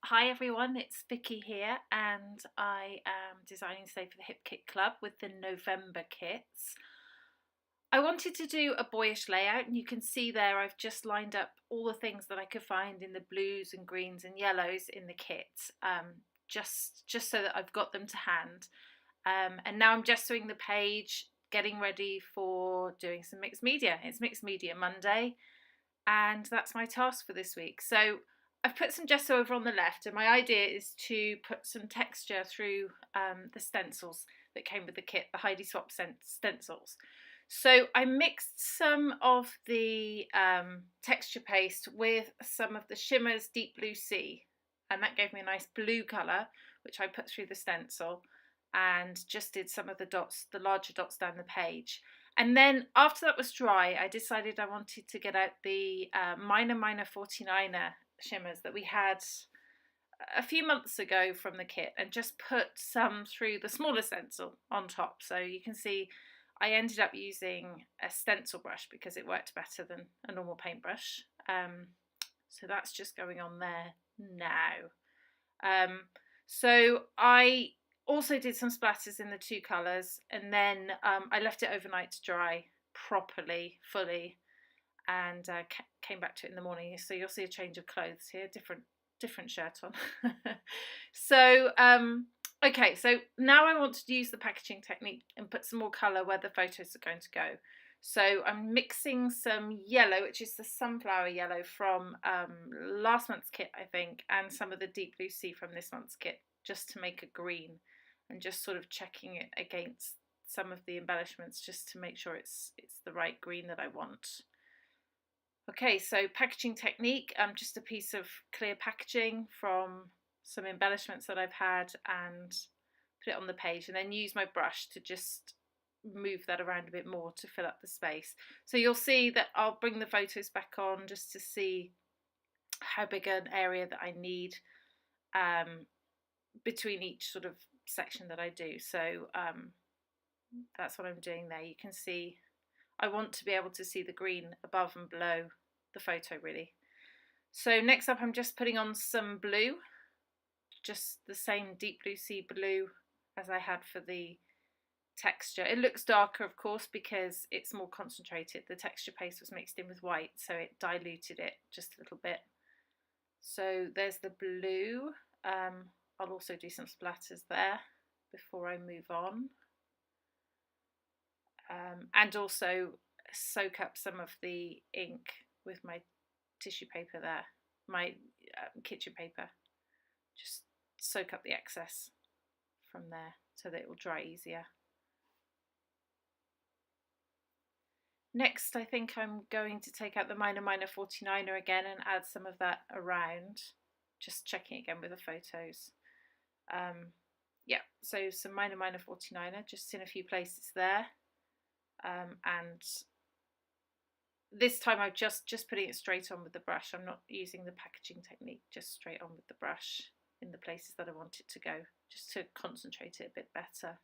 Hi everyone, it's Vicki here and I am designing today for the Hip Kit Club with the November kits. I wanted to do a boyish layout and you can see there I've just lined up all the things that I could find in the blues and greens and yellows in the kit, just so that I've got them to hand. And now I'm gessoing the page, getting ready for doing some mixed media. It's Mixed Media Monday and that's my task for this week. So I've put some gesso over on the left, and my idea is to put some texture through the stencils that came with the kit, the Heidi Swap stencils. So I mixed some of the texture paste with some of the Shimmerz Deep Blue Sea, and that gave me a nice blue colour, which I put through the stencil, and just did some of the dots, the larger dots down the page. And then after that was dry, I decided I wanted to get out the Minor 49er shimmers that we had a few months ago from the kit and just put some through the smaller stencil on top. So you can see I ended up using a stencil brush because it worked better than a normal paintbrush. So that's just going on there now. So I also did some splatters in the two colours, and then I left it overnight to dry properly, fully, and came back to it in the morning. So you'll see a change of clothes here, different shirt on. So okay, so now I want to use the packaging technique and put some more colour where the photos are going to go. So I'm mixing some yellow, which is the sunflower yellow from last month's kit, I think, and some of the deep blue sea from this month's kit, just to make a green, and just sort of checking it against some of the embellishments just to make sure it's the right green that I want. Okay, so packaging technique, just a piece of clear packaging from some embellishments that I've had and put it on the page, and then use my brush to just move that around a bit more to fill up the space. So you'll see that I'll bring the photos back on just to see how big an area that I need between each sort of section that I do. So that's what I'm doing there. You can see I want to be able to see the green above and below the photo really. So next up I'm just putting on some blue, just the same deep blue sea blue as I had for the texture. It looks darker of course because it's more concentrated. The texture paste was mixed in with white, so it diluted it just a little bit. So there's the blue. I'll also do some splatters there before I move on, and also soak up some of the ink with my tissue paper there, my kitchen paper. Just soak up the excess from there so that it will dry easier. Next, I think I'm going to take out the Minor 49er again and add some of that around, just checking again with the photos. Yeah, so some Minor 49er just in a few places there, and this time I'm just putting it straight on with the brush. I'm not using the packaging technique, just straight on with the brush in the places that I want it to go, just to concentrate it a bit better.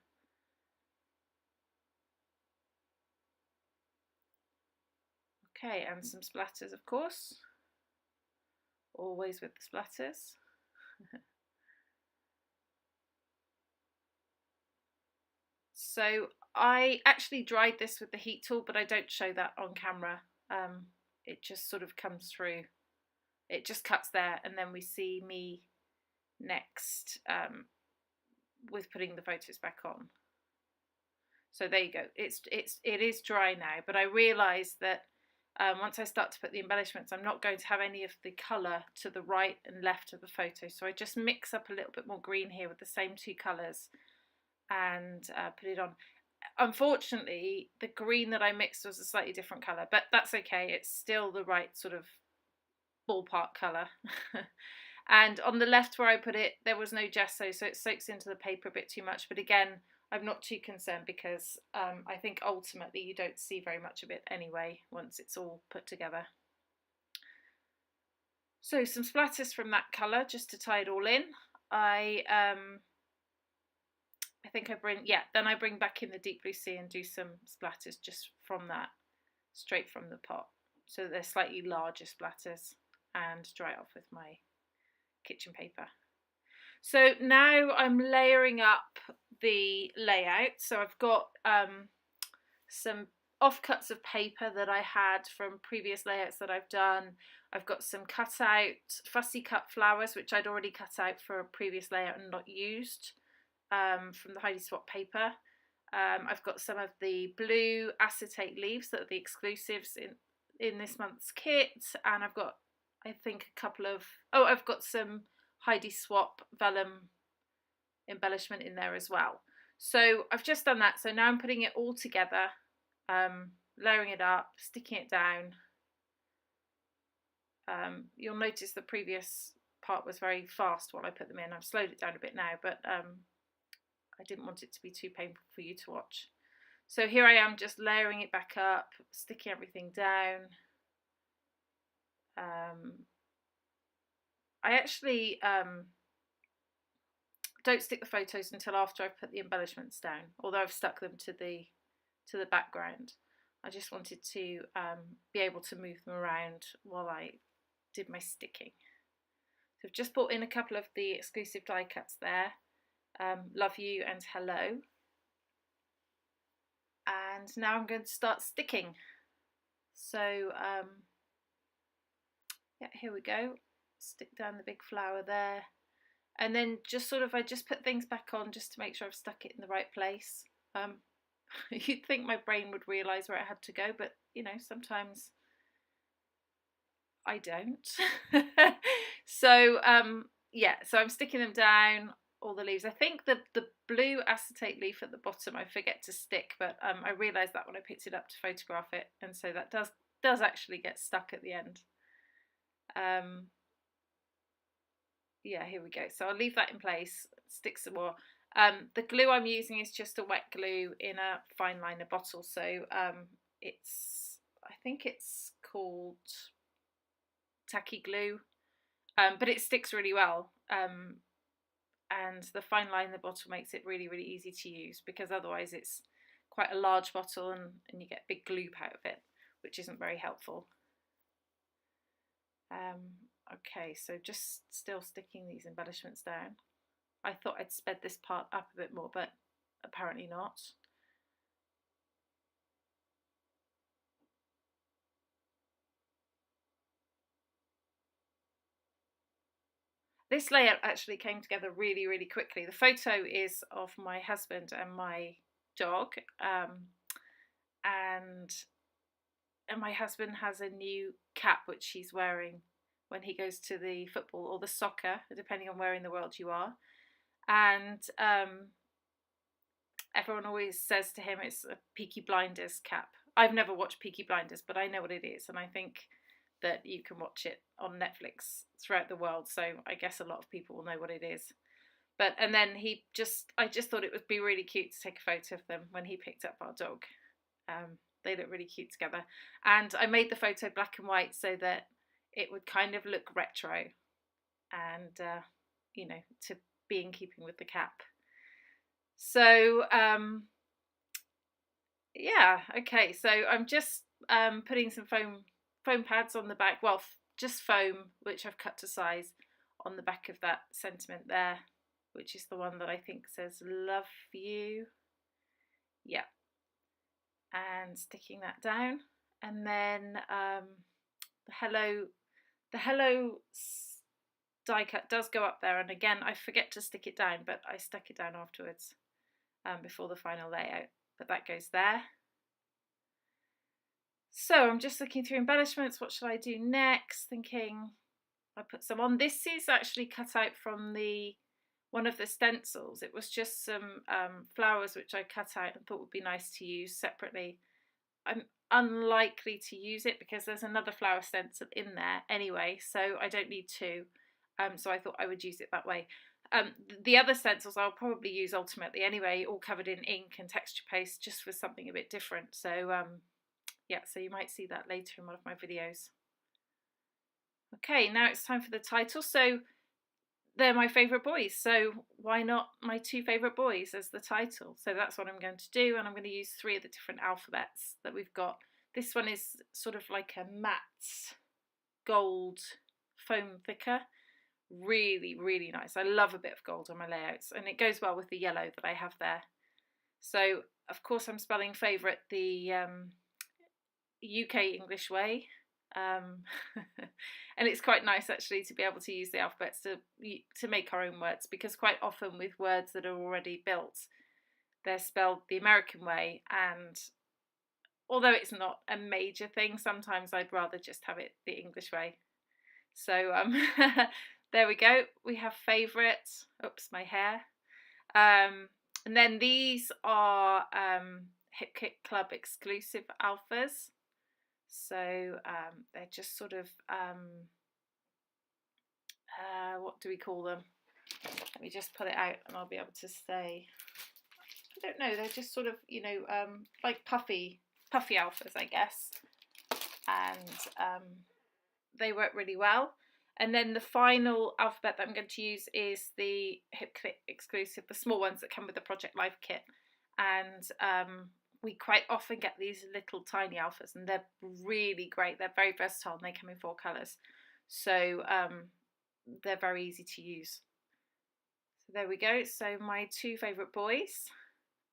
Okay, and some splatters of course, always with the splatters. So I actually dried this with the heat tool, but I don't show that on camera. It just sort of comes through, it just cuts there, and then we see me next with putting the photos back on. So there you go, it is dry now, but I realised that once I start to put the embellishments, I'm not going to have any of the colour to the right and left of the photo, so I just mix up a little bit more green here with the same two colours and put it on. Unfortunately, the green that I mixed was a slightly different colour, but that's okay, it's still the right sort of ballpark colour. And on the left where I put it, there was no gesso, so it soaks into the paper a bit too much, but again, I'm not too concerned because I think ultimately you don't see very much of it anyway once it's all put together. So some splatters from that colour just to tie it all in. I think I bring back in the deep blue sea and do some splatters just from that, straight from the pot. So they're slightly larger splatters, and dry it off with my kitchen paper. So now I'm layering up the layout. So I've got some offcuts of paper that I had from previous layouts that I've done. I've got some cut out fussy cut flowers, which I'd already cut out for a previous layout and not used, from the Heidi Swap paper. I've got some of the blue acetate leaves that are the exclusives in this month's kit, and I've got, I think, a couple of, I've got some Heidi Swap vellum embellishment in there as well. So I've just done that. So now I'm putting it all together, layering it up, sticking it down. You'll notice the previous part was very fast while I put them in. I've slowed it down a bit now, but I didn't want it to be too painful for you to watch. So here I am, just layering it back up, sticking everything down. I actually don't stick the photos until after I've put the embellishments down, although I've stuck them to the background. I just wanted to be able to move them around while I did my sticking. So I've just brought in a couple of the exclusive die cuts there, Love You and Hello. And now I'm going to start sticking. So yeah, here we go. Stick down the big flower there. And then just sort of, I just put things back on just to make sure I've stuck it in the right place. You'd think my brain would realise where it had to go, but you know, sometimes I don't. So yeah, so I'm sticking them down, all the leaves. I think the blue acetate leaf at the bottom I forget to stick, but I realised that when I picked it up to photograph it, and so that does actually get stuck at the end. Yeah, here we go. So I'll leave that in place, stick some more. The glue I'm using is just a wet glue in a fine liner bottle. So I think it's called tacky glue, but it sticks really well. And the fine liner bottle makes it really, really easy to use, because otherwise it's quite a large bottle and you get big gloop out of it, which isn't very helpful. Okay, so just still sticking these embellishments down. I thought I'd sped this part up a bit more, but apparently not. This layout actually came together really, really quickly. The photo is of my husband and my dog, and my husband has a new cap which he's wearing when he goes to the football or the soccer, depending on where in the world you are. And everyone always says to him it's a Peaky Blinders cap. I've never watched Peaky Blinders, but I know what it is, and I think that you can watch it on Netflix throughout the world, so I guess a lot of people will know what it is. But and then I just thought it would be really cute to take a photo of them when he picked up our dog. They look really cute together, and I made the photo black and white so that it would kind of look retro, and you know, to be in keeping with the cap. So yeah, okay, so I'm just putting some foam pads on the back, well, just foam which I've cut to size, on the back of that sentiment there, which is the one that I think says love you. Yeah, and sticking that down, and then the hello die cut does go up there, and again I forget to stick it down, but I stuck it down afterwards, before the final layout, but that goes there. So I'm just looking through embellishments. What should I do next? Thinking I put some on. This is actually cut out from one of the stencils. It was just some flowers which I cut out and thought would be nice to use separately. I'm unlikely to use it because there's another flower stencil in there anyway, so I don't need to. So I thought I would use it that way. The other stencils I'll probably use ultimately anyway, all covered in ink and texture paste, just for something a bit different. So yeah, so you might see that later in one of my videos. Okay, now it's time for the title. So they're my favourite boys, so why not my two favourite boys as the title? So that's what I'm going to do, and I'm going to use 3 of the different alphabets that we've got. This one is sort of like a matte gold foam thicker, Really, really nice. I love a bit of gold on my layouts, and it goes well with the yellow that I have there. So, of course, I'm spelling favourite the UK English way. And it's quite nice actually to be able to use the alphabets to make our own words, because quite often with words that are already built, they're spelled the American way, and although it's not a major thing, sometimes I'd rather just have it the English way. So there we go. We have favourite. Oops, my hair. And then these are Hip Kit Club exclusive alphas. So they're just sort of, what do we call them? Let me just put it out and I'll be able to say. I don't know, they're just sort of, you know, like puffy alphas, I guess. And they work really well. And then the final alphabet that I'm going to use is the Hip Kit exclusive, the small ones that come with the Project Life kit. And we quite often get these little tiny alphas, and they're really great. They're very versatile, and they come in 4 colours. So they're very easy to use. So there we go. So my 2 favourite boys,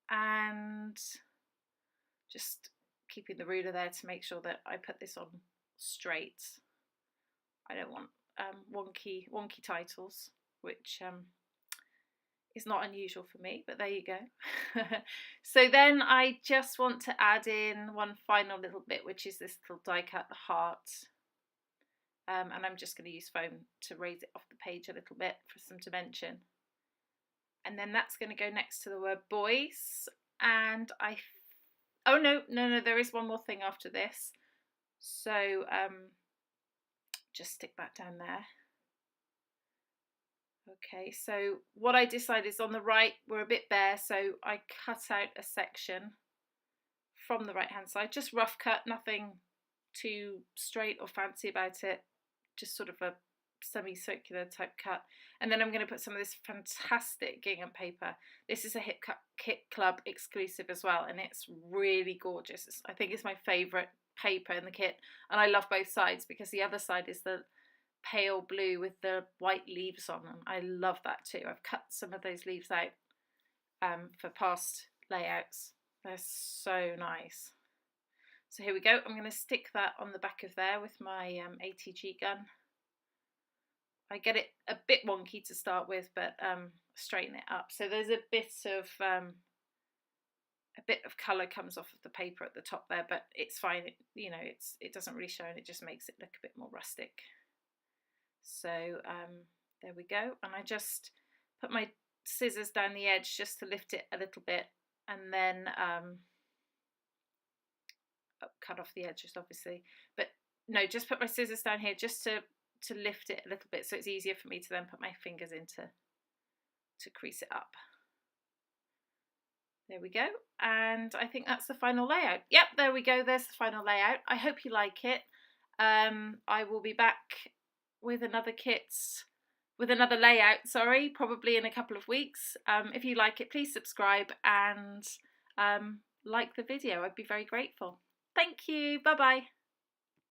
and just keeping the ruler there to make sure that I put this on straight. I don't want wonky titles, which is not unusual for me, but there you go. So then I just want to add in one final little bit, which is this little die cut heart. And I'm just going to use foam to raise it off the page a little bit for some dimension. And then that's going to go next to the word boys. And oh no, there is one more thing after this. So just stick that down there. Okay, so what I decided is on the right we're a bit bare, so I cut out a section from the right hand side, just rough cut, nothing too straight or fancy about it, just sort of a semicircular type cut. And then I'm going to put some of this fantastic gingham paper. This is a Hip Kit Club exclusive as well, and it's really gorgeous. I think it's my favourite paper in the kit, and I love both sides because the other side is the pale blue with the white leaves on them. I love that too. I've cut some of those leaves out for past layouts. They're so nice. So here we go. I'm going to stick that on the back of there with my ATG gun. I get it a bit wonky to start with, but straighten it up. So there's a bit of colour comes off of the paper at the top there, but it's fine. It doesn't really show, and it just makes it look a bit more rustic. So there we go, and I just put my scissors down the edge just to lift it a little bit, and then cut off the edges obviously, but no, just put my scissors down here just to lift it a little bit, so it's easier for me to then put my fingers in to crease it up. There we go, and I think that's the final layout. Yep, there we go, there's the final layout. I hope you like it. I will be back with another layout, sorry, probably in a couple of weeks. If you like it, please subscribe and like the video. I'd be very grateful. Thank you. Bye bye.